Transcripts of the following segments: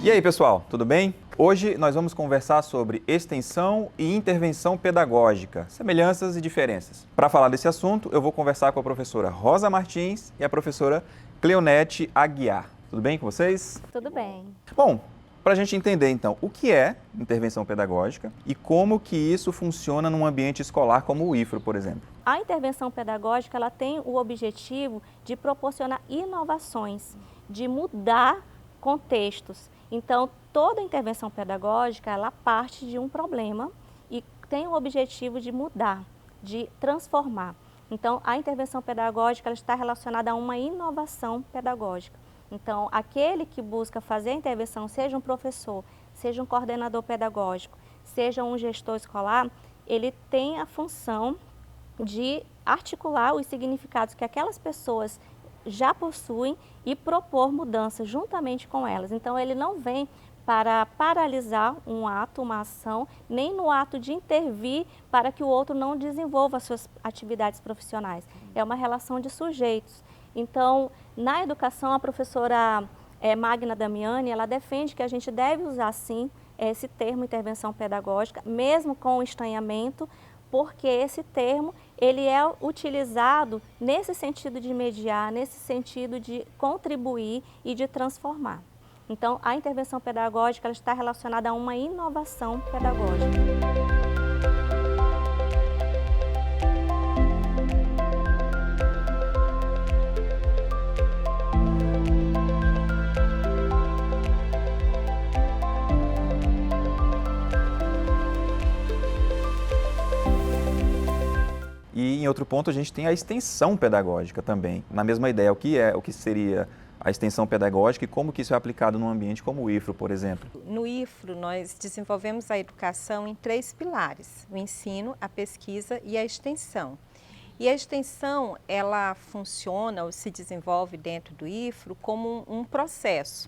E aí, pessoal, tudo bem? Hoje nós vamos conversar sobre extensão e intervenção pedagógica, semelhanças e diferenças. Para falar desse assunto, eu vou conversar com a professora Rosa Martins e a professora Cleonete Aguiar. Tudo bem com vocês? Tudo bem. Bom, para a gente entender então o que é intervenção pedagógica e como que isso funciona num ambiente escolar como o IFRO, por exemplo. A intervenção pedagógica ela tem o objetivo de proporcionar inovações, de mudar contextos. Então, toda intervenção pedagógica ela parte de um problema e tem o objetivo de mudar, de transformar. Então, a intervenção pedagógica ela está relacionada a uma inovação pedagógica. Então, aquele que busca fazer a intervenção, seja um professor, seja um coordenador pedagógico, seja um gestor escolar, ele tem a função de articular os significados que aquelas pessoas já possuem e propor mudanças juntamente com elas. Então, ele não vem para paralisar um ato, uma ação, nem no ato de intervir para que o outro não desenvolva as suas atividades profissionais. É uma relação de sujeitos. Então, na educação, a professora Magna Damiani, ela defende que a gente deve usar, sim, esse termo intervenção pedagógica, mesmo com o estranhamento, porque esse termo ele é utilizado nesse sentido de mediar, nesse sentido de contribuir e de transformar. Então, a intervenção pedagógica ela está relacionada a uma inovação pedagógica. E em outro ponto a gente tem a extensão pedagógica também. Na mesma ideia, o que seria a extensão pedagógica e como que isso é aplicado num ambiente como o IFRO, por exemplo? No IFRO, nós desenvolvemos a educação em 3 pilares: o ensino, a pesquisa e a extensão. E a extensão, ela funciona ou se desenvolve dentro do IFRO como um processo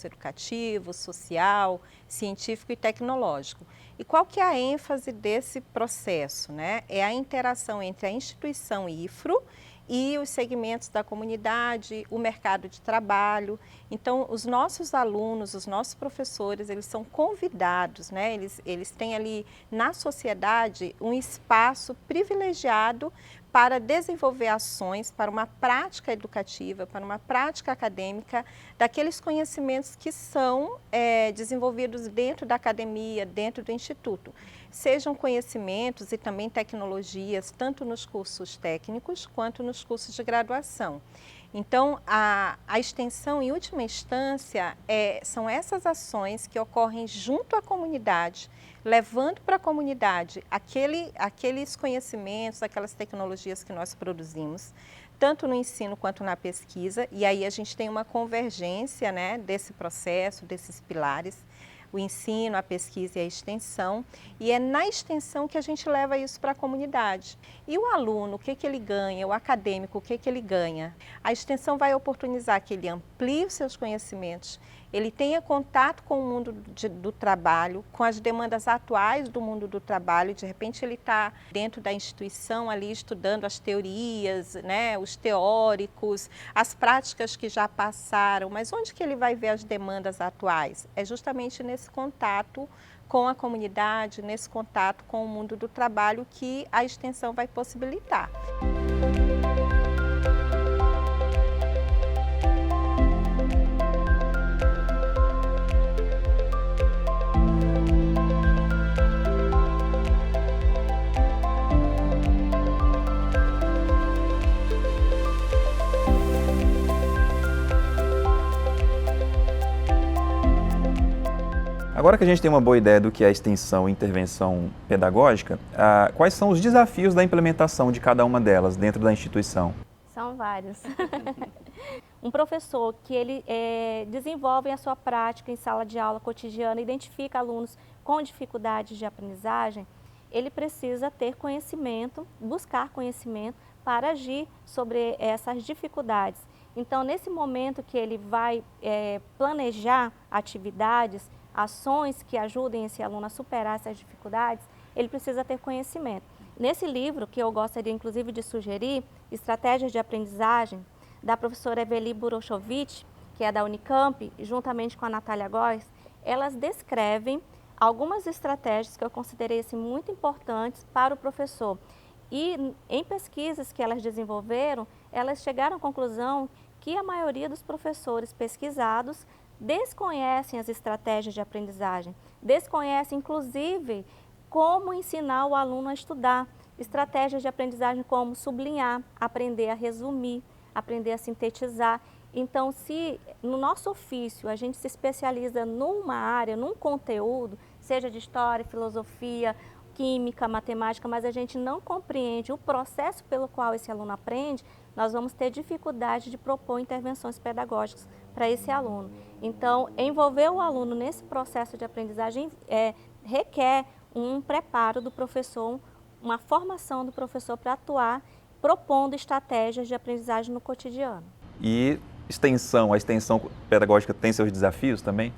educativo, social, científico e tecnológico. E qual que é a ênfase desse processo, né? É a interação entre a instituição IFRO e os segmentos da comunidade, o mercado de trabalho. Então, os nossos alunos, os nossos professores, eles são convidados, né? Eles têm ali na sociedade um espaço privilegiado para desenvolver ações, para uma prática educativa, para uma prática acadêmica, daqueles conhecimentos que são desenvolvidos dentro da academia, dentro do instituto. Sejam conhecimentos e também tecnologias, tanto nos cursos técnicos quanto nos cursos de graduação. Então, a extensão, em última instância, são essas ações que ocorrem junto à comunidade, levando para a comunidade aqueles conhecimentos, aquelas tecnologias que nós produzimos, tanto no ensino quanto na pesquisa, e aí a gente tem uma convergência, né, desse processo, desses pilares, o ensino, a pesquisa e a extensão, e é na extensão que a gente leva isso para a comunidade. E o aluno, o que ele ganha? O acadêmico, o que ele ganha? A extensão vai oportunizar que ele amplie os seus conhecimentos, ele tenha contato com o mundo do trabalho, com as demandas atuais do mundo do trabalho. De repente ele está dentro da instituição ali estudando as teorias, né, os teóricos, as práticas que já passaram, mas onde que ele vai ver as demandas atuais? É justamente nesse contato com a comunidade, nesse contato com o mundo do trabalho que a extensão vai possibilitar. Agora que a gente tem uma boa ideia do que é a extensão e intervenção pedagógica, quais são os desafios da implementação de cada uma delas dentro da instituição? São vários. Um professor que ele desenvolve a sua prática em sala de aula cotidiana, identifica alunos com dificuldades de aprendizagem, ele precisa ter conhecimento, buscar conhecimento para agir sobre essas dificuldades. Então, nesse momento que ele vai planejar atividades, ações que ajudem esse aluno a superar essas dificuldades, ele precisa ter conhecimento. Nesse livro, que eu gostaria inclusive de sugerir, Estratégias de Aprendizagem, da professora Eveli Burochovitch, que é da Unicamp, juntamente com a Natália Góes, elas descrevem algumas estratégias que eu considerei assim, muito importantes para o professor. E em pesquisas que elas desenvolveram, elas chegaram à conclusão que a maioria dos professores pesquisados desconhecem as estratégias de aprendizagem, desconhecem inclusive como ensinar o aluno a estudar, estratégias de aprendizagem como sublinhar, aprender a resumir, aprender a sintetizar. Então, se no nosso ofício a gente se especializa numa área, num conteúdo, seja de história, filosofia, química, matemática, mas a gente não compreende o processo pelo qual esse aluno aprende, nós vamos ter dificuldade de propor intervenções pedagógicas para esse aluno. Então, envolver o aluno nesse processo de aprendizagem requer um preparo do professor, uma formação do professor para atuar propondo estratégias de aprendizagem no cotidiano. E a extensão pedagógica tem seus desafios também?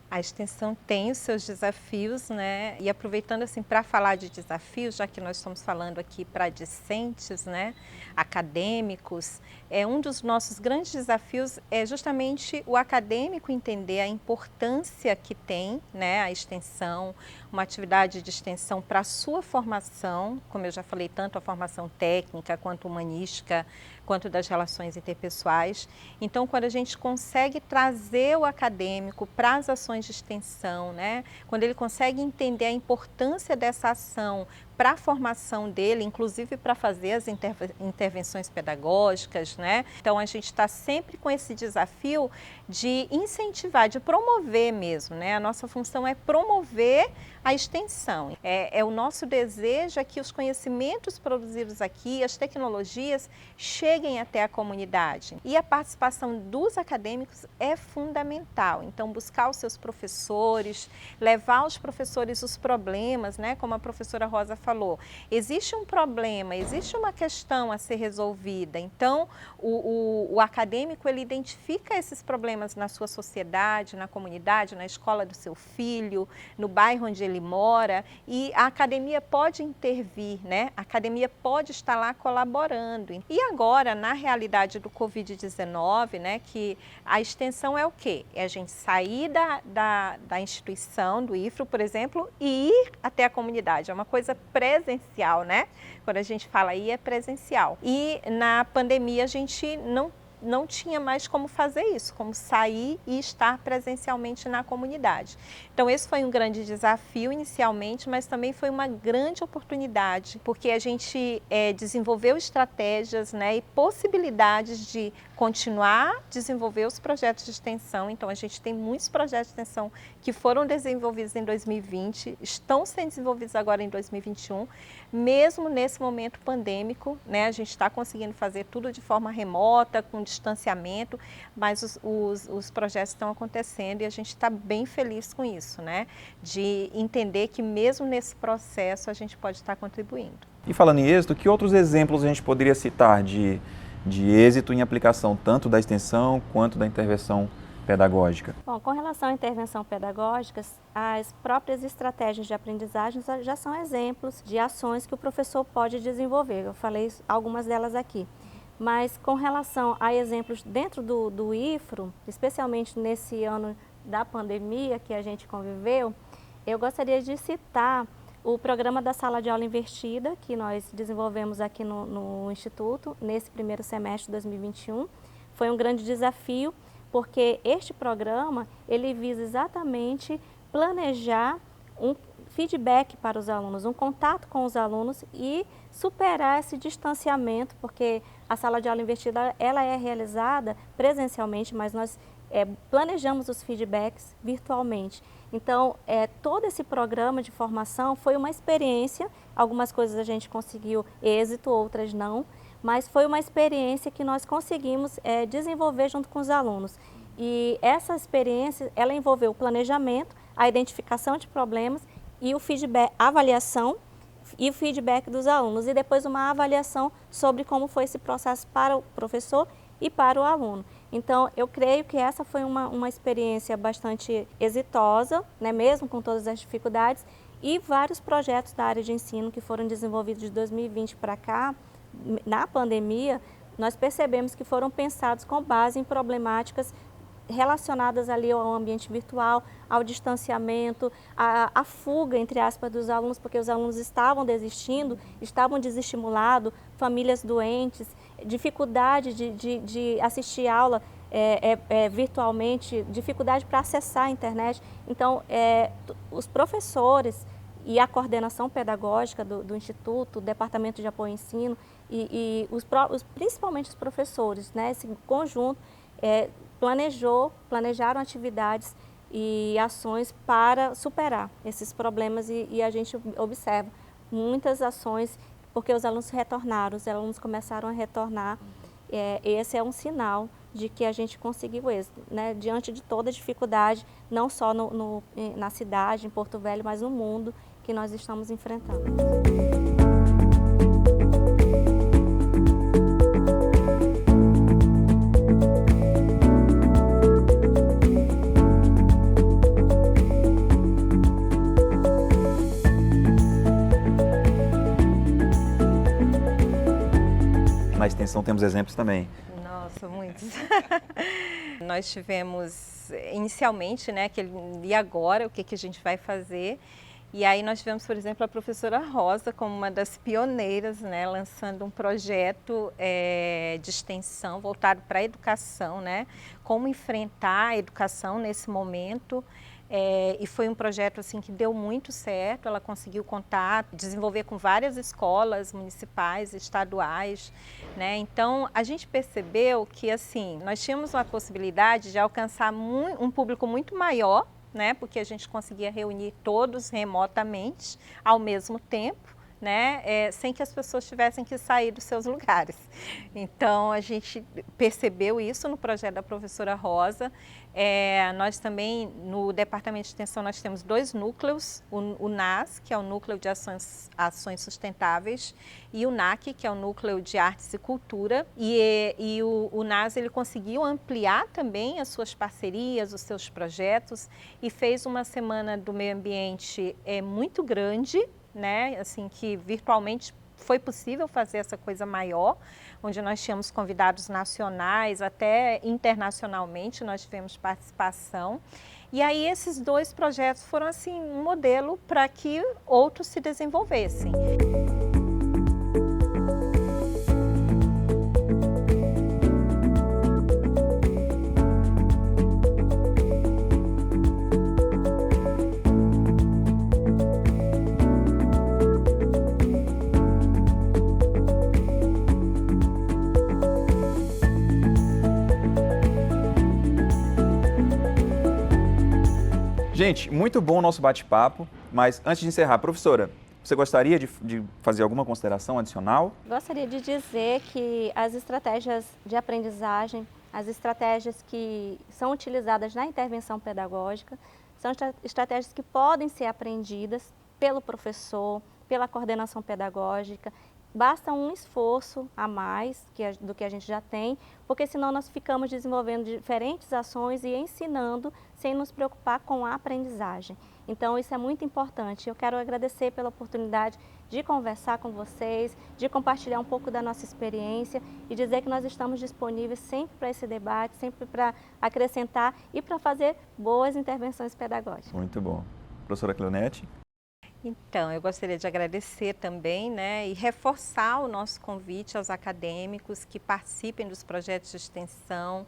A extensão tem os seus desafios, né? E aproveitando assim para falar de desafios, já que nós estamos falando aqui para discentes, né, acadêmicos, um dos nossos grandes desafios é justamente o acadêmico entender a importância que tem, né, a extensão, uma atividade de extensão para a sua formação, como eu já falei, tanto a formação técnica quanto humanística, quanto das relações interpessoais. Então, quando a gente consegue trazer o acadêmico para as ações de extensão, né? Quando ele consegue entender a importância dessa ação para a formação dele, inclusive para fazer as intervenções pedagógicas, né? Então, a gente está sempre com esse desafio de incentivar, de promover mesmo, né? A nossa função é promover a extensão. O nosso desejo é que os conhecimentos produzidos aqui, as tecnologias, cheguem até a comunidade. E a participação dos acadêmicos é fundamental. Então, buscar os seus professores, levar aos professores os problemas, né? Como a professora Rosa falou, existe um problema, existe uma questão a ser resolvida. Então, o acadêmico, ele identifica esses problemas na sua sociedade, na comunidade, na escola do seu filho, no bairro onde ele mora, e a academia pode intervir, né? A academia pode estar lá colaborando. E agora, na realidade do Covid-19, né, que a extensão é o quê? É a gente sair da instituição, do IFRO, por exemplo, e ir até a comunidade. É uma coisa presencial, né? Quando a gente fala aí, é presencial. E na pandemia a gente não tinha mais como fazer isso, como sair e estar presencialmente na comunidade. Então, esse foi um grande desafio inicialmente, mas também foi uma grande oportunidade, porque a gente desenvolveu estratégias, né, e possibilidades de continuar a desenvolver os projetos de extensão. Então, a gente tem muitos projetos de extensão que foram desenvolvidos em 2020, estão sendo desenvolvidos agora em 2021, mesmo nesse momento pandêmico, né, a gente está conseguindo fazer tudo de forma remota, com distanciamento, mas os projetos estão acontecendo e a gente está bem feliz com isso, né? De entender que mesmo nesse processo a gente pode estar contribuindo. E falando em êxito, que outros exemplos a gente poderia citar de êxito em aplicação tanto da extensão quanto da intervenção pedagógica? Bom, com relação à intervenção pedagógica, as próprias estratégias de aprendizagem já são exemplos de ações que o professor pode desenvolver. Eu falei algumas delas aqui. Mas com relação a exemplos dentro do IFRO, especialmente nesse ano da pandemia que a gente conviveu, eu gostaria de citar o programa da Sala de Aula Invertida, que nós desenvolvemos aqui no Instituto, nesse primeiro semestre de 2021. Foi um grande desafio, porque este programa, ele visa exatamente planejar um feedback para os alunos, um contato com os alunos e superar esse distanciamento, porque a sala de aula invertida ela é realizada presencialmente, mas nós planejamos os feedbacks virtualmente. Então, todo esse programa de formação foi uma experiência, algumas coisas a gente conseguiu êxito, outras não, mas foi uma experiência que nós conseguimos desenvolver junto com os alunos. E essa experiência, ela envolveu o planejamento, a identificação de problemas e o feedback, a avaliação e o feedback dos alunos, e depois uma avaliação sobre como foi esse processo para o professor e para o aluno. Então, eu creio que essa foi uma experiência bastante exitosa, né, mesmo com todas as dificuldades, e vários projetos da área de ensino que foram desenvolvidos de 2020 para cá, na pandemia, nós percebemos que foram pensados com base em problemáticas relacionadas ali ao ambiente virtual, ao distanciamento, à fuga, entre aspas, dos alunos, porque os alunos estavam desistindo, estavam desestimulados, famílias doentes, dificuldade de assistir aula virtualmente, dificuldade para acessar a internet. Então, os professores e a coordenação pedagógica do Instituto, o Departamento de Apoio ao Ensino e principalmente os professores, né, esse conjunto, planejaram atividades e ações para superar esses problemas e a gente observa muitas ações porque os alunos retornaram, os alunos começaram a retornar. Esse é um sinal de que a gente conseguiu êxito, né? Diante de toda a dificuldade, não só na cidade, em Porto Velho, mas no mundo que nós estamos enfrentando. Na extensão temos exemplos também. Nossa, muitos. Nós tivemos inicialmente, né, e agora, o que a gente vai fazer? E aí nós tivemos, por exemplo, a professora Rosa como uma das pioneiras, né, lançando um projeto de extensão voltado para a educação, né, como enfrentar a educação nesse momento. E foi um projeto assim que deu muito certo, ela conseguiu desenvolver com várias escolas municipais, estaduais, né? Então a gente percebeu que assim, nós tínhamos uma possibilidade de alcançar um público muito maior, né? Porque a gente conseguia reunir todos remotamente ao mesmo tempo, né, sem que as pessoas tivessem que sair dos seus lugares. Então, a gente percebeu isso no projeto da professora Rosa. Nós também, no Departamento de Extensão, nós temos 2 núcleos, o NAS, que é o Núcleo de Ações Sustentáveis, e o NAC, que é o Núcleo de Artes e Cultura. E o NAS, ele conseguiu ampliar também as suas parcerias, os seus projetos, e fez uma Semana do Meio Ambiente muito grande, né, assim, que virtualmente foi possível fazer essa coisa maior, onde nós tínhamos convidados nacionais, até internacionalmente nós tivemos participação. E aí esses 2 projetos foram assim um modelo para que outros se desenvolvessem. Gente, muito bom o nosso bate-papo, mas antes de encerrar, professora, você gostaria de fazer alguma consideração adicional? Gostaria de dizer que as estratégias de aprendizagem, as estratégias que são utilizadas na intervenção pedagógica, são estratégias que podem ser aprendidas pelo professor, pela coordenação pedagógica. Basta um esforço a mais do que a gente já tem, porque senão nós ficamos desenvolvendo diferentes ações e ensinando sem nos preocupar com a aprendizagem. Então isso é muito importante. Eu quero agradecer pela oportunidade de conversar com vocês, de compartilhar um pouco da nossa experiência e dizer que nós estamos disponíveis sempre para esse debate, sempre para acrescentar e para fazer boas intervenções pedagógicas. Muito bom. Professora Cleonete? Então, eu gostaria de agradecer também, né, e reforçar o nosso convite aos acadêmicos que participem dos projetos de extensão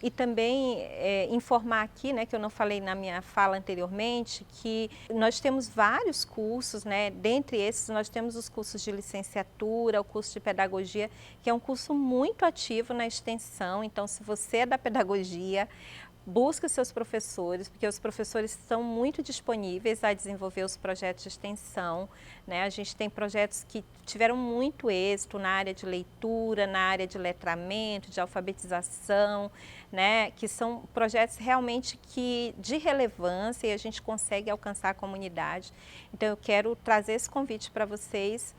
e também informar aqui, né, que eu não falei na minha fala anteriormente, que nós temos vários cursos, né, dentre esses nós temos os cursos de licenciatura, o curso de pedagogia, que é um curso muito ativo na extensão. Então, se você é da pedagogia, busque seus professores, porque os professores estão muito disponíveis a desenvolver os projetos de extensão, né? A gente tem projetos que tiveram muito êxito na área de leitura, na área de letramento, de alfabetização, né? Que são projetos realmente de relevância e a gente consegue alcançar a comunidade. Então eu quero trazer esse convite para vocês.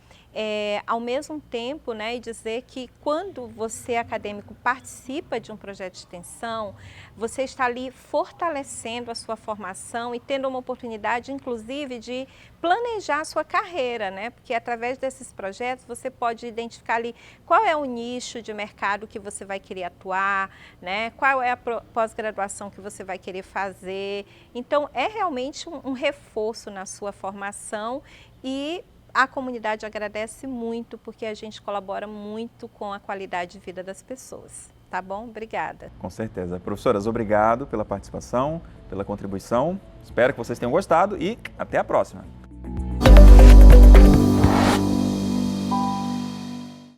Ao mesmo tempo, né, e dizer que quando você, acadêmico, participa de um projeto de extensão, você está está ali fortalecendo a sua formação e tendo uma oportunidade, inclusive, de planejar a sua carreira, né? Porque através desses projetos você pode identificar ali qual é o nicho de mercado que você vai querer atuar, né? Qual é a pós-graduação que você vai querer fazer. Então, é realmente um reforço na sua formação e a comunidade agradece muito porque a gente colabora muito com a qualidade de vida das pessoas. Tá bom? Obrigada. Com certeza. Professoras, obrigado pela participação, pela contribuição. Espero que vocês tenham gostado e até a próxima.